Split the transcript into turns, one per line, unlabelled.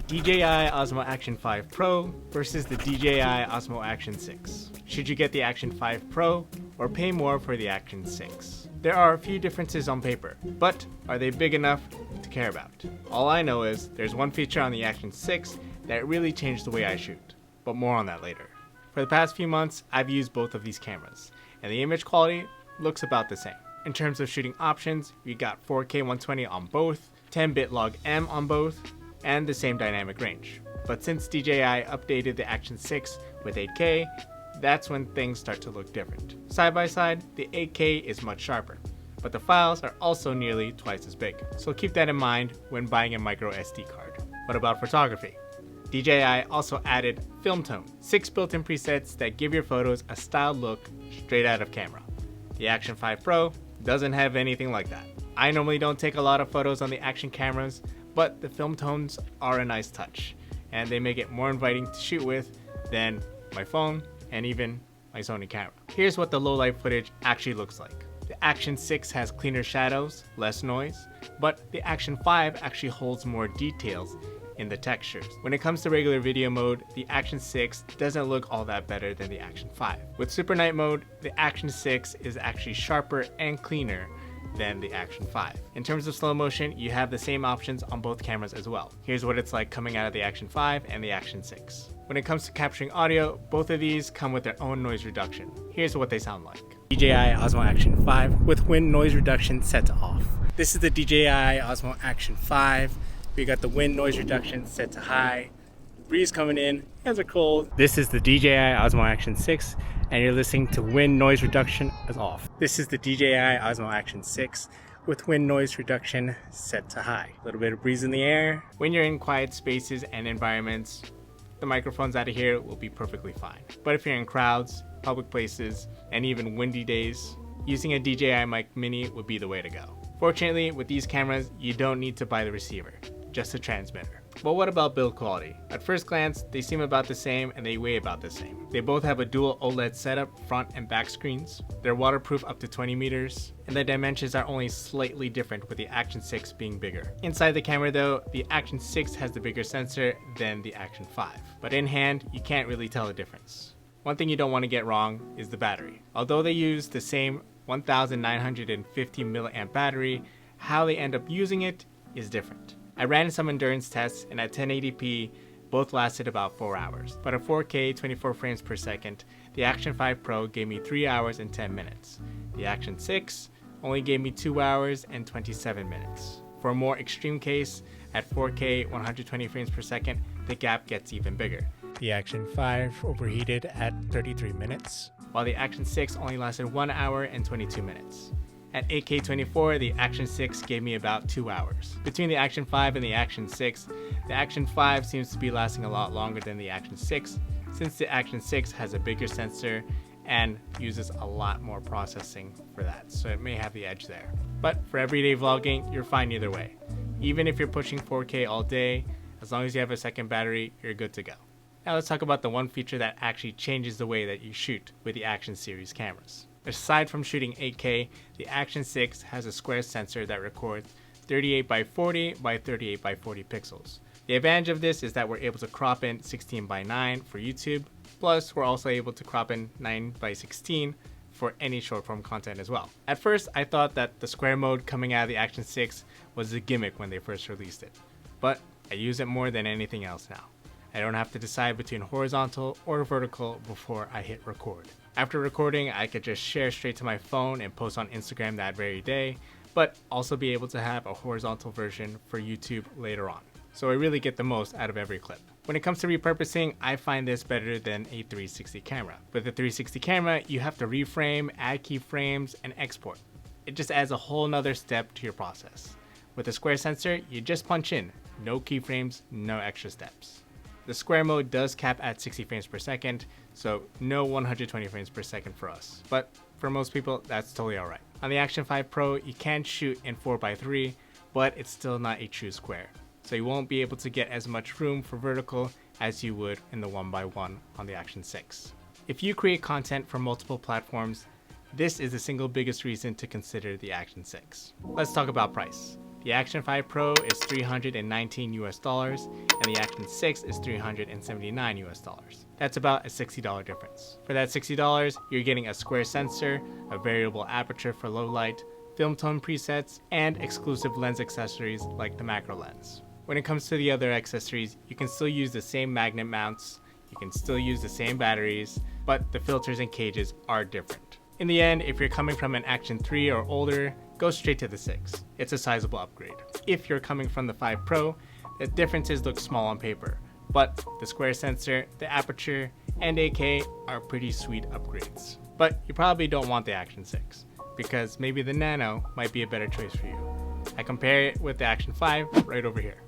DJI Osmo Action 5 Pro versus the DJI Osmo Action 6. Should you get the Action 5 Pro or pay more for the Action 6? There are a few differences on paper, but are they big enough to care about? All I know is there's one feature on the Action 6 that really changed the way I shoot, but more on that later. For the past few months, I've used both of these cameras, and the image quality looks about the same. In terms of shooting options, we got 4K 120 on both, 10-bit log M on both, and the same dynamic range. But since DJI updated the Action 6 with 8K, that's when things start to look different. Side by side, the 8K is much sharper, but the files are also nearly twice as big. So keep that in mind when buying a micro SD card. What about photography? DJI also added film tone, 6 built-in presets that give your photos a styled look straight out of camera. The Action 5 Pro doesn't have anything like that. I normally don't take a lot of photos on the Action cameras, but the film tones are a nice touch, and they make it more inviting to shoot with than my phone and even my Sony camera. Here's what the low-light footage actually looks like. The Action 6 has cleaner shadows, less noise, but the Action 5 actually holds more details in the textures. When it comes to regular video mode, the Action 6 doesn't look all that better than the Action 5. With Super Night mode, the Action 6 is actually sharper and cleaner than the Action 5. In terms of slow motion, you have the same options on both cameras as well. Here's what it's like coming out of the Action 5 and the Action 6. When it comes to capturing audio, both of these come with their own noise reduction. Here's what they sound like. DJI Osmo Action 5 with wind noise reduction set to off. This is the DJI Osmo Action 5. We got the wind noise reduction set to high. Breeze coming in, hands are cold. This is the DJI Osmo Action 6, and you're listening to wind noise reduction as off. This is the DJI Osmo Action 6 with wind noise reduction set to high. A little bit of breeze in the air. When you're in quiet spaces and environments, the microphones out of here will be perfectly fine. But if you're in crowds, public places, and even windy days, using a DJI Mic Mini would be the way to go. Fortunately, with these cameras, you don't need to buy the receiver, just a transmitter. But what about build quality? At first glance, they seem about the same and they weigh about the same. They both have a dual OLED setup, front and back screens. They're waterproof up to 20 meters, and the dimensions are only slightly different with the Action 6 being bigger. Inside the camera though, the Action 6 has the bigger sensor than the Action 5. But in hand, you can't really tell the difference. One thing you don't want to get wrong is the battery. Although they use the same 1950 milliamp battery, how they end up using it is different. I ran some endurance tests, and at 1080p, both lasted about 4 hours. But at 4K 24 frames per second, the Action 5 Pro gave me 3 hours and 10 minutes. The Action 6 only gave me 2 hours and 27 minutes. For a more extreme case, at 4K 120 frames per second, the gap gets even bigger. The Action 5 overheated at 33 minutes, while the Action 6 only lasted 1 hour and 22 minutes. At 8K 24, the Action 6 gave me about 2 hours. Between the Action 5 and the Action 6, the Action 5 seems to be lasting a lot longer than the Action 6, since the Action 6 has a bigger sensor and uses a lot more processing for that, so it may have the edge there. But for everyday vlogging, you're fine either way. Even if you're pushing 4K all day, as long as you have a second battery, you're good to go. Now let's talk about the one feature that actually changes the way that you shoot with the Action series cameras. Aside from shooting 8K, the Action 6 has a square sensor that records 38 by 40 by 38 by 40 pixels. The advantage of this is that we're able to crop in 16 by 9 for YouTube, plus we're also able to crop in 9 by 16 for any short form content as well. At first, I thought that the square mode coming out of the Action 6 was a gimmick when they first released it, but I use it more than anything else now. I don't have to decide between horizontal or vertical before I hit record. After recording, I could just share straight to my phone and post on Instagram that very day, but also be able to have a horizontal version for YouTube later on. So I really get the most out of every clip. When it comes to repurposing, I find this better than a 360 camera. With a 360 camera, you have to reframe, add keyframes, and export. It just adds a whole nother step to your process. With a square sensor, you just punch in, no keyframes, no extra steps. The square mode does cap at 60 frames per second, so no 120 frames per second for us. But for most people, that's totally alright. On the Action 5 Pro, you can shoot in 4x3, but it's still not a true square. So you won't be able to get as much room for vertical as you would in the 1x1 on the Action 6. If you create content for multiple platforms, this is the single biggest reason to consider the Action 6. Let's talk about price. The Action 5 Pro is $319 US, and the Action 6 is $379 US. That's about a $60 difference. For that $60, you're getting a square sensor, a variable aperture for low light, film tone presets, and exclusive lens accessories like the macro lens. When it comes to the other accessories, you can still use the same magnet mounts, you can still use the same batteries, but the filters and cages are different. In the end, if you're coming from an Action 3 or older, go straight to the 6. It's a sizable upgrade. If you're coming from the 5 Pro, the differences look small on paper, but the square sensor, the aperture, and AK are pretty sweet upgrades. But you probably don't want the Action 6, because maybe the Nano might be a better choice for you. I compare it with the Action 5 right over here.